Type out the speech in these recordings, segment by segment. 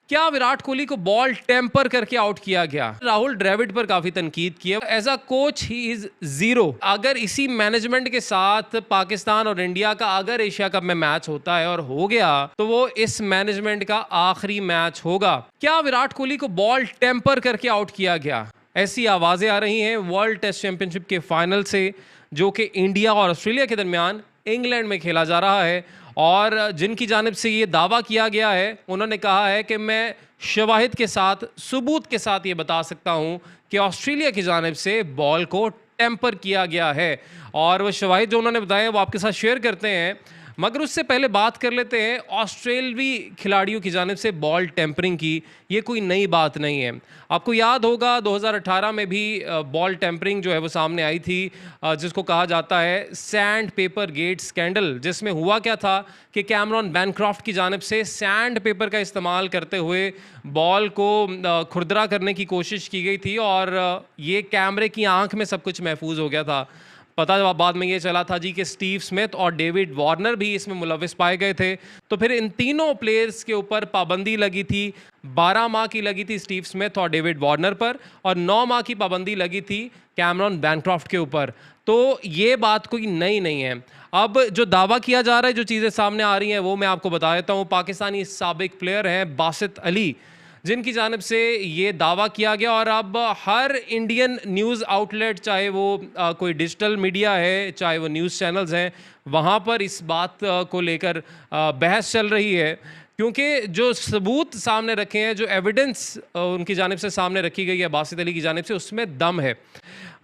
क्या विराट कोहली को ball temper करके आउट किया गया? राहुल द्रविड़ पर काफी तनकीद की है। As a coach he is zero. अगर इसी मैनेजमेंट के साथ पाकिस्तान और इंडिया का अगर एशिया कप में मैच होता है और हो गया तो वो इस मैनेजमेंट का आखिरी मैच होगा। क्या विराट कोहली को बॉल टेम्पर करके आउट किया गया? ऐसी आवाजें आ रही हैं वर्ल्ड टेस्ट चैंपियनशिप के फाइनल से, जो कि इंडिया और ऑस्ट्रेलिया के दरमियान इंग्लैंड में खेला जा रहा है। और जिनकी जानिब से ये दावा किया गया है, उन्होंने कहा है कि मैं शवाहिद के साथ, सबूत के साथ ये बता सकता हूँ कि ऑस्ट्रेलिया की जानिब से बॉल को टेम्पर किया गया है। और वो शवाहिद जो उन्होंने बताया वो आपके साथ शेयर करते हैं, मगर उससे पहले बात कर लेते हैं ऑस्ट्रेलवी खिलाड़ियों की जानिब से बॉल टेम्परिंग की। ये कोई नई बात नहीं है। आपको याद होगा 2018 में भी बॉल टेम्परिंग जो है वो सामने आई थी, जिसको कहा जाता है सैंड पेपर गेट स्कैंडल। जिसमें हुआ क्या था कि कैमरॉन बैनक्रॉफ्ट की जानिब से सैंड पेपर का इस्तेमाल करते हुए बॉल को खुरदरा करने की कोशिश की गई थी और ये कैमरे की आंख में सब कुछ महफूज हो गया था। पता बाद में ये चला था जी कि स्टीव स्मिथ और डेविड वार्नर भी इसमें मुलविस पाए गए थे। तो फिर इन तीनों प्लेयर्स के ऊपर पाबंदी लगी थी। 12 माह की लगी थी स्टीव स्मिथ और डेविड वार्नर पर, और 9 माह की पाबंदी लगी थी कैमरॉन बैनक्रॉफ्ट के ऊपर। तो ये बात कोई नई नहीं है। अब जो दावा किया जा रहा है, जो चीज़ें सामने आ रही हैं, वो मैं आपको बता देता हूँ। पाकिस्तानी साबिक प्लेयर हैं बासित अली, जिनकी जानिब से ये दावा किया गया, और अब हर इंडियन न्यूज़ आउटलेट, चाहे वो कोई डिजिटल मीडिया है, चाहे वो न्यूज़ चैनल्स हैं, वहाँ पर इस बात को लेकर बहस चल रही है। क्योंकि जो सबूत सामने रखे हैं, जो एविडेंस उनकी जानिब से सामने रखी गई है बासित अली की जानिब से, उसमें दम है।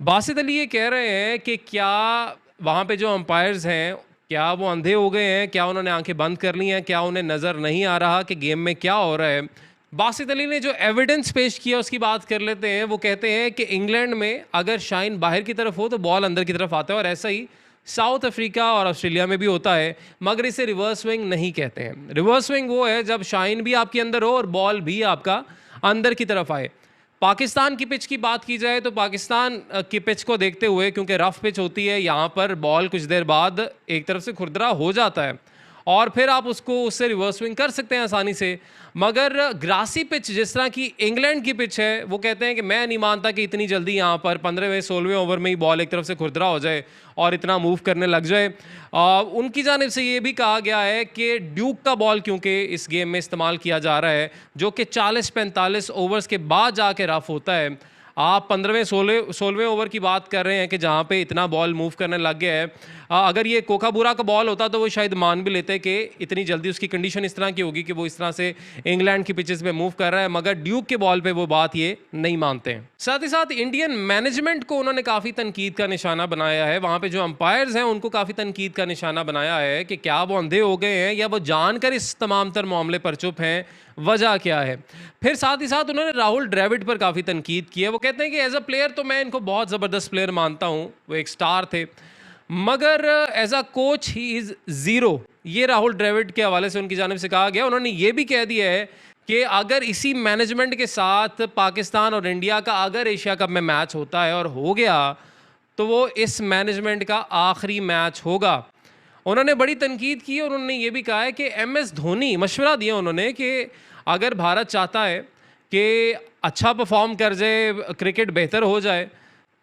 बासित अली ये कह रहे हैं कि क्या वहाँ पे जो अंपायर्स हैं, क्या वो अंधे हो गए हैं? क्या उन्होंने आंखें बंद कर ली हैं? क्या उन्हें नज़र नहीं आ रहा कि गेम में क्या हो रहा है? बासित अली ने जो एविडेंस पेश किया उसकी बात कर लेते हैं। वो कहते हैं कि इंग्लैंड में अगर शाइन बाहर की तरफ हो तो बॉल अंदर की तरफ आता है, और ऐसा ही साउथ अफ्रीका और ऑस्ट्रेलिया में भी होता है, मगर इसे रिवर्स स्विंग नहीं कहते हैं। रिवर्स स्विंग वो है जब शाइन भी आपके अंदर हो और बॉल भी आपका अंदर की तरफ आए। पाकिस्तान की पिच की बात की जाए तो पाकिस्तान की पिच को देखते हुए, क्योंकि रफ पिच होती है, यहाँ पर बॉल कुछ देर बाद एक तरफ से खुरदरा हो जाता है और फिर आप उससे रिवर्स स्विंग कर सकते हैं आसानी से। मगर ग्रासी पिच जिस तरह की इंग्लैंड की पिच है, वो कहते हैं कि मैं नहीं मानता कि इतनी जल्दी यहाँ पर 15वें 16वें ओवर में ही बॉल एक तरफ से खुरदरा हो जाए और इतना मूव करने लग जाए। उनकी जानिब से ये भी कहा गया है कि ड्यूक का बॉल क्योंकि इस गेम में इस्तेमाल किया जा रहा है, जो कि 40-45 ओवर्स के बाद जाके रफ होता है। आप 15वें 16वें ओवर की बात कर रहे हैं कि जहाँ पे इतना बॉल मूव करने लग गया है। अगर ये कोकाबूरा का बॉल होता तो वो शायद मान भी लेते कि इतनी जल्दी उसकी कंडीशन इस तरह की होगी कि वो इस तरह से इंग्लैंड की पिचेस पे मूव कर रहा है, मगर ड्यूक के बॉल पे वो बात ये नहीं मानते हैं। साथ ही साथ इंडियन मैनेजमेंट को उन्होंने काफ़ी तनकीद का निशाना बनाया है। वहाँ पे जो अंपायर्स हैं उनको काफ़ी तनकीद का निशाना बनाया है कि क्या वो अंधे हो गए हैं या वो जानकर इस तमाम तर मामले पर चुप हैं, वजह क्या है। फिर साथ ही साथ उन्होंने राहुल द्रविड़ पर काफ़ी तनकीद की है। वो कहते हैं कि एज अ प्लेयर तो मैं इनको बहुत ज़बरदस्त प्लेयर मानता हूँ, वो एक स्टार थे, मगर as a coach he is zero. ये राहुल द्रविड़ के हवाले से उनकी जानिब से कहा गया। उन्होंने ये भी कह दिया है कि अगर इसी मैनेजमेंट के साथ पाकिस्तान और इंडिया का अगर एशिया कप में मैच होता है और हो गया तो वो इस मैनेजमेंट का आखिरी मैच होगा। उन्होंने बड़ी तनकीद की और उन्होंने ये भी कहा है कि MS धोनी, मशवरा दिया उन्होंने कि अगर भारत चाहता है कि अच्छा परफॉर्म कर जाए, क्रिकेट बेहतर हो जाए,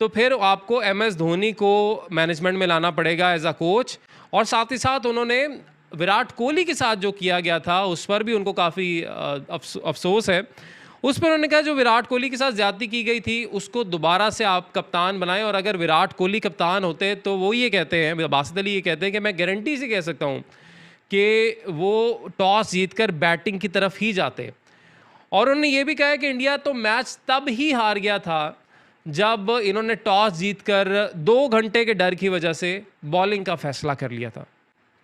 तो फिर आपको MS धोनी को मैनेजमेंट में लाना पड़ेगा एज अ कोच। और साथ ही साथ उन्होंने विराट कोहली के साथ जो किया गया था उस पर भी उनको काफ़ी अफसोस है। उस पर उन्होंने कहा जो विराट कोहली के साथ ज़्यादती की गई थी उसको दोबारा से आप कप्तान बनाएं, और अगर विराट कोहली कप्तान होते तो वो ये कहते हैं, बासित अली ये कहते हैं कि मैं गारंटी से कह सकता हूँ कि वो टॉस जीतकर बैटिंग की तरफ ही जाते। और उन्होंने ये भी कहा है कि इंडिया तो मैच तब ही हार गया था जब इन्होंने टॉस जीतकर 2 घंटे के डर की वजह से बॉलिंग का फैसला कर लिया था।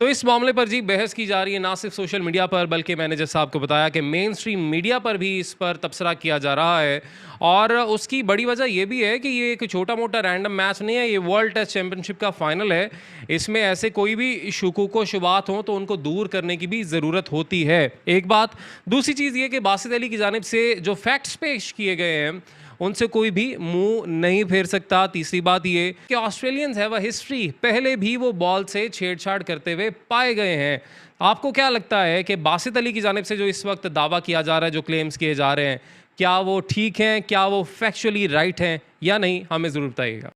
तो इस मामले पर जी बहस की जा रही है, ना सिर्फ सोशल मीडिया पर बल्कि मैनेजर साहब को बताया कि मेन स्ट्रीम मीडिया पर भी इस पर तबसरा किया जा रहा है। और उसकी बड़ी वजह यह भी है कि ये एक छोटा मोटा रैंडम मैच नहीं है, ये वर्ल्ड टेस्ट चैंपियनशिप का फाइनल है। इसमें ऐसे कोई भी शुकूक व शुबात हों तो उनको दूर करने की भी ज़रूरत होती है, एक बात। दूसरी चीज़ ये कि बासित अली की जानिब से जो फैक्ट्स पेश किए गए हैं उनसे कोई भी मुंह नहीं फेर सकता। तीसरी बात ये कि ऑस्ट्रेलियंस हैव अ हिस्ट्री, पहले भी वो बॉल से छेड़छाड़ करते हुए पाए गए हैं। आपको क्या लगता है कि बासित अली की जानिब से जो इस वक्त दावा किया जा रहा है, जो क्लेम्स किए जा रहे हैं, क्या वो ठीक हैं, क्या वो फैक्चुअली राइट हैं या नहीं? हमें ज़रूर बताइएगा।